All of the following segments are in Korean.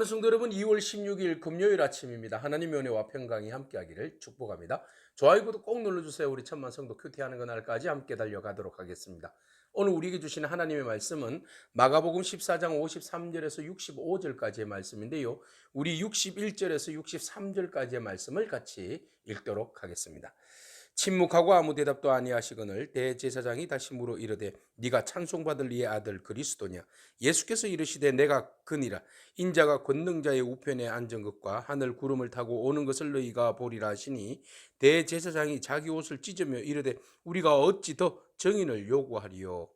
사랑하는 성도 여러분, 2월 16일 금요일 아침입니다. 하나님의 은혜와 평강이 함께하기를 축복합니다. 좋아요, 구독 꼭 눌러주세요. 우리 천만 성도 큐티하는 그날까지 함께 달려가도록 하겠습니다. 오늘 우리에게 주시는 하나님의 말씀은 마가복음 14장 53절에서 65절까지의 말씀인데요. 우리 61절에서 63절까지의 말씀을 같이 읽도록 하겠습니다. 침묵하고 아무 대답도 아니하시거늘 대제사장이 다시 물어 이르되 네가 찬송받을 이의 아들 그리스도냐. 예수께서 이르시되 내가 그니라. 인자가 권능자의 우편에 앉은 것과 하늘 구름을 타고 오는 것을 너희가 보리라 하시니 대제사장이 자기 옷을 찢으며 이르되 우리가 어찌 더 증인을 요구하리요.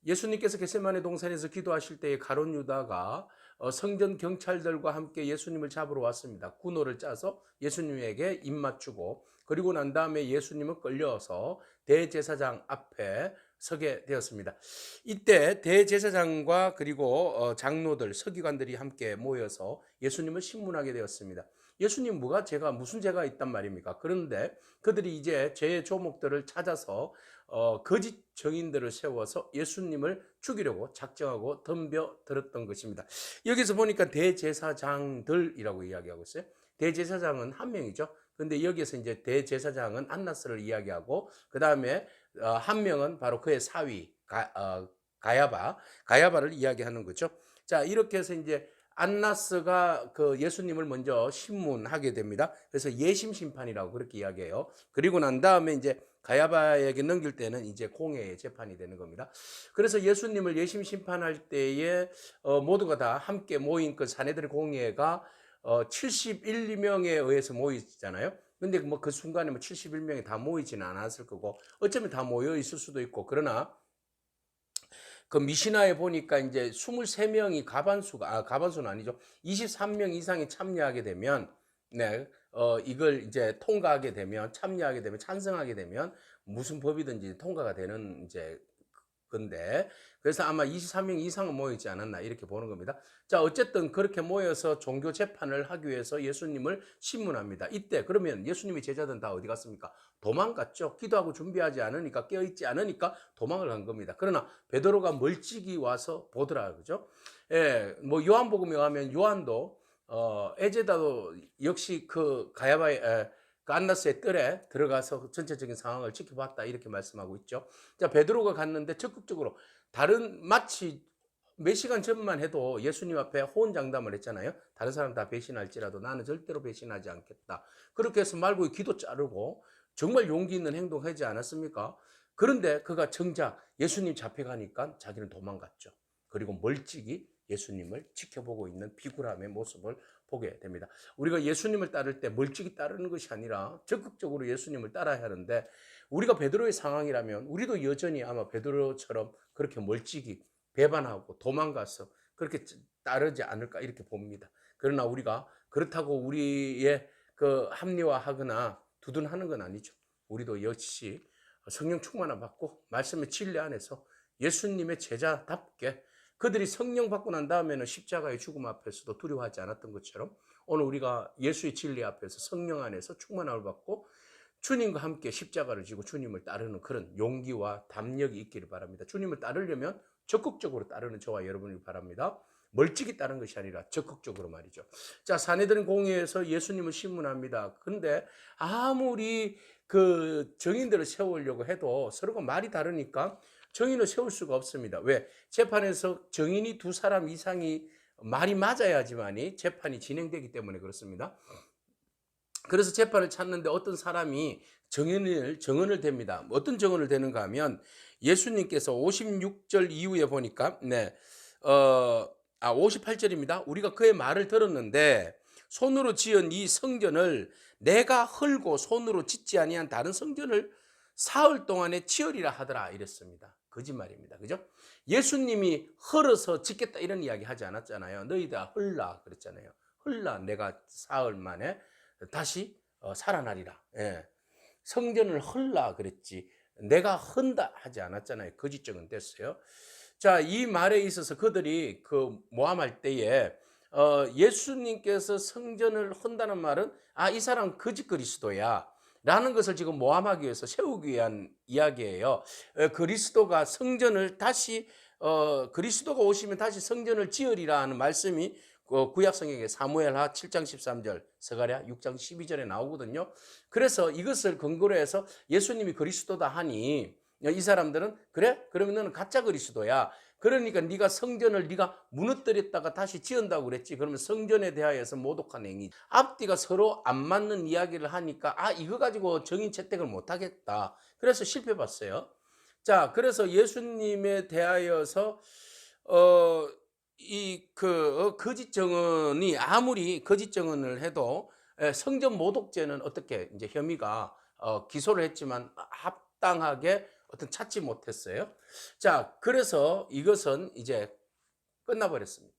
예수님께서 겟세마네 동산에서 기도하실 때에 가룟 유다가 성전 경찰들과 함께 예수님을 잡으러 왔습니다. 군호를 짜서 예수님에게 입맞추고, 그리고 난 다음에 예수님은 끌려서 대제사장 앞에 서게 되었습니다. 이때 대제사장과 그리고 장로들, 서기관들이 함께 모여서 예수님을 신문하게 되었습니다. 예수님 제가 무슨 죄가 있단 말입니까? 그런데 그들이 이제 죄의 조목들을 찾아서 거짓 증인들을 세워서 예수님을 죽이려고 작정하고 덤벼들었던 것입니다. 여기서 보니까 대제사장들이라고 이야기하고 있어요. 대제사장은 한 명이죠. 근데 여기서 이제 대제사장은 안나스를 이야기하고, 그 다음에 한 명은 바로 그의 사위 가야바를 이야기하는 거죠. 자, 이렇게 해서 이제 안나스가 그 예수님을 먼저 신문하게 됩니다. 그래서 예심 심판이라고 그렇게 이야기해요. 그리고 난 다음에 이제 가야바에게 넘길 때는 이제 공회의 재판이 되는 겁니다. 그래서 예수님을 예심 심판할 때에 모두가 다 함께 모인 그 사내들의 공회가 71명에 의해서 모이잖아요. 근데 뭐 그 순간에 71명이 다 모이지는 않았을 거고, 어쩌면 다 모여 있을 수도 있고, 그러나 그 미시나에 보니까 이제 23명이 가반수는 아니죠. 23명 이상이 참여하게 되면, 이걸 이제 통과하게 되면, 참여하게 되면, 찬성하게 되면 무슨 법이든지 통과가 되는 이제 건데, 그래서 아마 23명 이상은 모이지 않았나 이렇게 보는 겁니다. 자, 어쨌든 그렇게 모여서 종교 재판을 하기 위해서 예수님을 신문합니다. 이때 그러면 예수님의 제자들은 다 어디 갔습니까? 도망갔죠. 기도하고 준비하지 않으니까, 깨어있지 않으니까 도망을 간 겁니다. 그러나 베드로가 멀찍이 와서 보더라, 그죠? 예, 뭐 요한복음에 의하면 요한도 에제다도 역시 그 가야바의 그 안나스의 뜰에 들어가서 전체적인 상황을 지켜봤다 이렇게 말씀하고 있죠. 자, 베드로가 갔는데 적극적으로 마치 몇 시간 전만 해도 예수님 앞에 호언장담을 했잖아요. 다른 사람 다 배신할지라도 나는 절대로 배신하지 않겠다. 그렇게 해서 말고 기도 자르고 정말 용기 있는 행동하지 않았습니까? 그런데 그가 정작 예수님 잡혀가니까 자기는 도망갔죠. 그리고 멀찍이 예수님을 지켜보고 있는 비굴함의 모습을 보게 됩니다. 우리가 예수님을 따를 때 멀찍이 따르는 것이 아니라 적극적으로 예수님을 따라야 하는데, 우리가 베드로의 상황이라면 우리도 여전히 아마 베드로처럼 그렇게 멀찍이 배반하고 도망가서 그렇게 따르지 않을까 이렇게 봅니다. 그러나 우리가 그렇다고 우리의 그 합리화하거나 두둔하는 건 아니죠. 우리도 역시 성령 충만함 받고 말씀의 진리 안에서 예수님의 제자답게, 그들이 성령 받고 난 다음에는 십자가의 죽음 앞에서도 두려워하지 않았던 것처럼 오늘 우리가 예수의 진리 앞에서 성령 안에서 충만함을 받고 주님과 함께 십자가를 지고 주님을 따르는 그런 용기와 담력이 있기를 바랍니다. 주님을 따르려면 적극적으로 따르는 저와 여러분이 바랍니다. 멀찍이 따른 것이 아니라 적극적으로 말이죠. 자, 사내들은 공회에서 예수님을 신문합니다. 그런데 아무리 그 증인들을 세우려고 해도 서로가 말이 다르니까 증인을 세울 수가 없습니다. 왜? 재판에서 증인이 두 사람 이상이 말이 맞아야지만이 재판이 진행되기 때문에 그렇습니다. 그래서 재판을 찾는데 어떤 사람이 증언을 댑니다. 어떤 증언을 대는가 하면 예수님께서 56절 이후에 보니까 58절입니다. 우리가 그의 말을 들었는데 손으로 지은 이 성전을 내가 헐고 손으로 짓지 아니한 다른 성전을 사흘 동안에 지으리라 하더라 이랬습니다. 거짓말입니다. 그죠? 예수님이 헐어서 짓겠다 이런 이야기 하지 않았잖아요. 너희 다 헐라 그랬잖아요. 헐라 내가 사흘 만에 다시 살아나리라. 예. 성전을 헐라 그랬지 내가 헌다 하지 않았잖아요. 거짓증은 됐어요. 자, 이 말에 있어서 그들이 그 모함할 때에 예수님께서 성전을 헌다는 말은 이 사람 거짓 그리스도야 라는 것을 지금 모함하기 위해서 세우기 위한 이야기예요. 그리스도가 성전을 다시 그리스도가 오시면 다시 성전을 지으리라 하는 말씀이 구약 성경에 사무엘하 7장 13절, 스가랴 6장 12절에 나오거든요. 그래서 이것을 근거로 해서 예수님이 그리스도다 하니 이 사람들은 그래? 그러면 너는 가짜 그리스도야. 그러니까 네가 성전을 네가 무너뜨렸다가 다시 지은다고 그랬지. 그러면 성전에 대하여서 모독한 행위. 앞뒤가 서로 안 맞는 이야기를 하니까 이거 가지고 정인 채택을 못 하겠다. 그래서 실패 봤어요. 자, 그래서 예수님에 대하여서 거짓 증언이 아무리 거짓 증언을 해도 성전 모독죄는 어떻게 이제 혐의가 기소를 했지만 합당하게 어떤 찾지 못했어요. 자, 그래서 이것은 이제 끝나버렸습니다.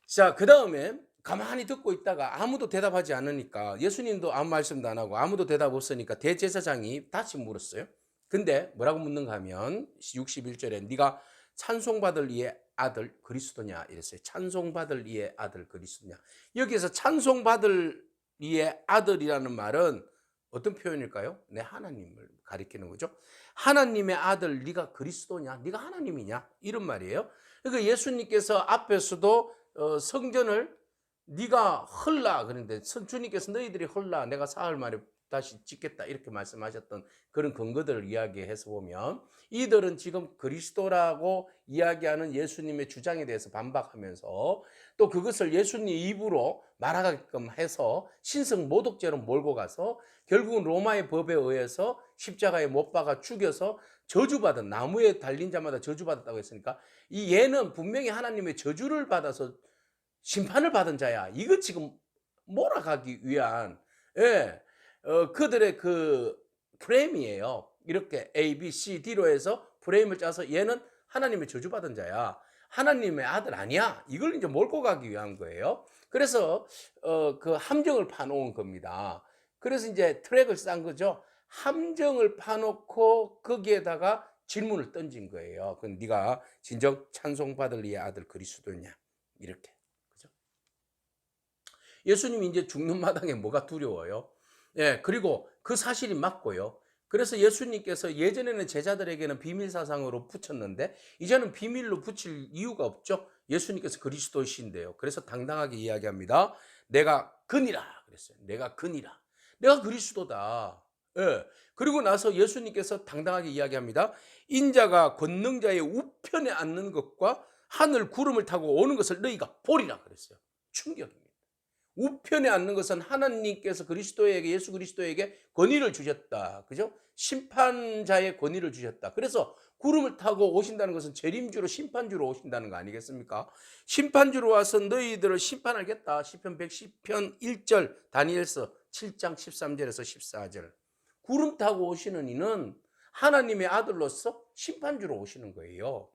자, 그 다음에 가만히 듣고 있다가 아무도 대답하지 않으니까 예수님도 아무 말씀도 안 하고 아무도 대답 없으니까 대제사장이 다시 물었어요. 근데 뭐라고 묻는가 하면 61절에 네가 찬송받을 이의 아들 그리스도냐 이랬어요. 찬송받을 이의 아들 그리스도냐. 여기에서 찬송받을 이의 아들이라는 말은 어떤 표현일까요? 네, 하나님을 가리키는 거죠. 하나님의 아들 네가 그리스도냐? 네가 하나님이냐? 이런 말이에요. 그러니까 예수님께서 앞에서도 성전을 네가 헐라 그런데 주님께서 너희들이 헐라 내가 사흘 만에 다시 짓겠다 이렇게 말씀하셨던 그런 근거들을 이야기해서 보면 이들은 지금 그리스도라고 이야기하는 예수님의 주장에 대해서 반박하면서 또 그것을 예수님 입으로 말하게끔 해서 신성 모독죄로 몰고 가서 결국은 로마의 법에 의해서 십자가에 못 박아 죽여서 저주받은 나무에 달린 자마다 저주받았다고 했으니까 이 얘는 분명히 하나님의 저주를 받아서 심판을 받은 자야. 이거 지금 몰아가기 위한 그들의 그 프레임이에요. 이렇게 A, B, C, D로 해서 프레임을 짜서 얘는 하나님의 저주받은 자야. 하나님의 아들 아니야. 이걸 이제 몰고 가기 위한 거예요. 그래서 그 함정을 파놓은 겁니다. 그래서 이제 트랙을 싼 거죠. 함정을 파놓고 거기에다가 질문을 던진 거예요. 그럼 네가 진정 찬송받을 이의 아들 그리스도냐? 이렇게. 그죠? 예수님이 이제 죽는 마당에 뭐가 두려워요? 예, 그리고 그 사실이 맞고요. 그래서 예수님께서 예전에는 제자들에게는 비밀 사상으로 붙였는데 이제는 비밀로 붙일 이유가 없죠. 예수님께서 그리스도이신데요. 그래서 당당하게 이야기합니다. 내가 그니라 그랬어요. 내가 그니라. 내가 그리스도다. 예. 그리고 나서 예수님께서 당당하게 이야기합니다. 인자가 권능자의 우편에 앉는 것과 하늘 구름을 타고 오는 것을 너희가 보리라 그랬어요. 충격입니다. 우편에 앉는 것은 하나님께서 그리스도에게 예수 그리스도에게 권위를 주셨다. 그죠? 심판자의 권위를 주셨다. 그래서 구름을 타고 오신다는 것은 재림주로 심판주로 오신다는 거 아니겠습니까? 심판주로 와서 너희들을 심판하겠다. 시편 110편 1절 다니엘서 7장 13절에서 14절. 구름 타고 오시는 이는 하나님의 아들로서 심판주로 오시는 거예요.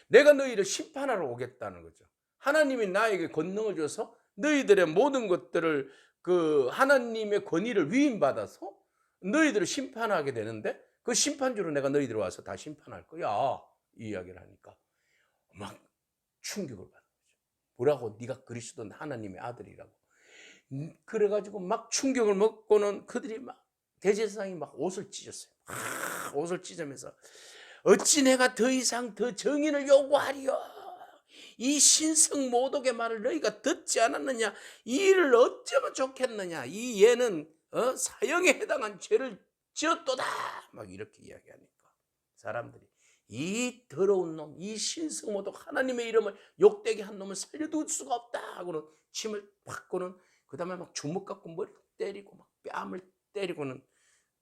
내가 너희를 심판하러 오겠다는 거죠. 하나님이 나에게 권능을 줘서 너희들의 모든 것들을 그 하나님의 권위를 위임받아서 너희들을 심판하게 되는데 그 심판주로 내가 너희들 와서 다 심판할 거야. 이 이야기를 하니까 막 충격을 받는 거죠. 뭐라고? 네가 그리스도 하나님의 아들이라고. 그래가지고 막 충격을 먹고는 그들이 막 대제사장이 막 옷을 찢었어요. 옷을 찢으면서 어찌 내가 더 이상 더 정의를 요구하리요. 이 신성 모독의 말을 너희가 듣지 않았느냐? 이 일을 어쩌면 좋겠느냐? 이 얘는 사형에 해당한 죄를 지었도다. 막 이렇게 이야기하니까 사람들이 이 더러운 놈, 이 신성 모독 하나님의 이름을 욕되게 한 놈을 살려둘 수가 없다 하고는 침을 팍고는 그 다음에 막 주먹 갖고 머리를 때리고 막 뺨을 때리고는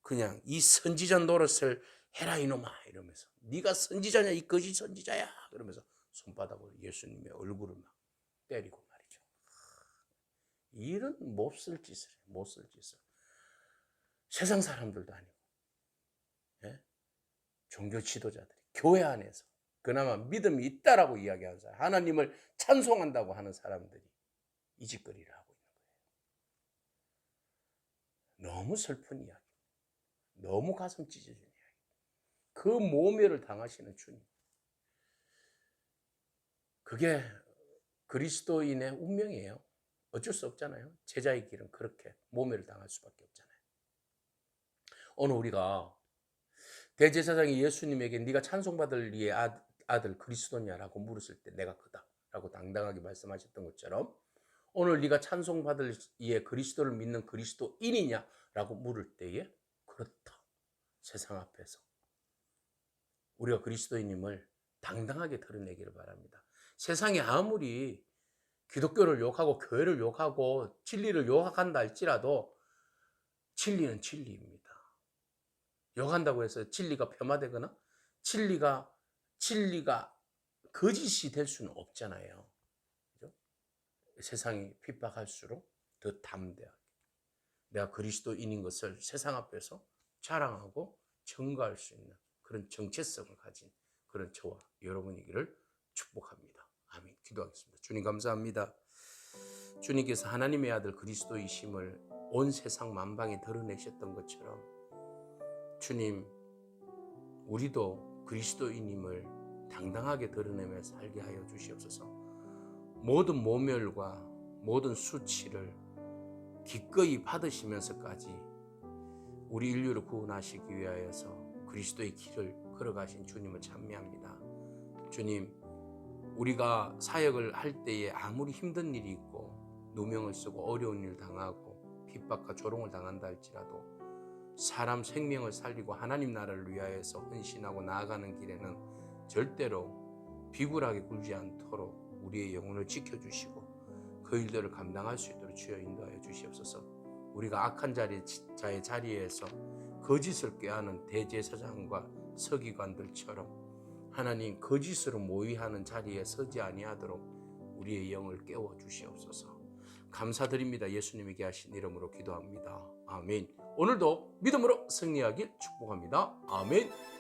그냥 이 선지자 노릇을 해라 이놈아 이러면서 네가 선지자냐 이 거짓 선지자야 그러면서 손바닥으로 예수님의 얼굴을 막 때리고 말이죠. 이런 몹쓸 짓을 해요. 몹쓸 짓을. 세상 사람들도 아니고 예? 종교 지도자들이 교회 안에서 그나마 믿음이 있다라고 이야기하는 사람 하나님을 찬송한다고 하는 사람들이 이 짓거리를 하고 있는 거예요. 너무 슬픈 이야기. 너무 가슴 찢어지는 이야기. 그 모멸을 당하시는 주님. 그게 그리스도인의 운명이에요. 어쩔 수 없잖아요. 제자의 길은 그렇게 모멸을 당할 수밖에 없잖아요. 오늘 우리가 대제사장이 예수님에게 네가 찬송받을 이의 아들 그리스도냐라고 물었을 때 내가 그다. 라고 당당하게 말씀하셨던 것처럼 오늘 네가 찬송받을 이에 그리스도를 믿는 그리스도인이냐? 라고 물을 때에 그렇다. 세상 앞에서 우리가 그리스도인임을 당당하게 드러내기를 바랍니다. 세상이 아무리 기독교를 욕하고 교회를 욕하고 진리를 욕한다 할지라도 진리는 진리입니다. 욕한다고 해서 진리가 폄하되거나 진리가 거짓이 될 수는 없잖아요. 그죠? 세상이 핍박할수록 더 담대하게 내가 그리스도인인 것을 세상 앞에서 자랑하고 증거할 수 있는 그런 정체성을 가진 그런 저와 여러분이기를 축복합니다. 아멘. 기도하겠습니다. 주님 감사합니다. 주님께서 하나님의 아들 그리스도이심을 온 세상 만방에 드러내셨던 것처럼 주님, 우리도 그리스도인임을 당당하게 드러내며 살게 하여 주시옵소서. 모든 모멸과 모든 수치를 기꺼이 받으시면서까지 우리 인류를 구원하시기 위하여서 그리스도의 길을 걸어가신 주님을 찬미합니다. 주님, 우리가 사역을 할 때에 아무리 힘든 일이 있고 누명을 쓰고 어려운 일 당하고 핍박과 조롱을 당한다 할지라도 사람 생명을 살리고 하나님 나라를 위하여서 헌신하고 나아가는 길에는 절대로 비굴하게 굴지 않도록 우리의 영혼을 지켜주시고 그 일들을 감당할 수 있도록 주여 인도하여 주시옵소서. 우리가 악한 자의 자리에서 거짓을 꾀하는 대제사장과 서기관들처럼 하나님 거짓으로 모의하는 자리에 서지 아니하도록 우리의 영을 깨워 주시옵소서. 감사드립니다. 예수님에게 하신 이름으로 기도합니다. 아멘. 오늘도 믿음으로 승리하길 축복합니다. 아멘.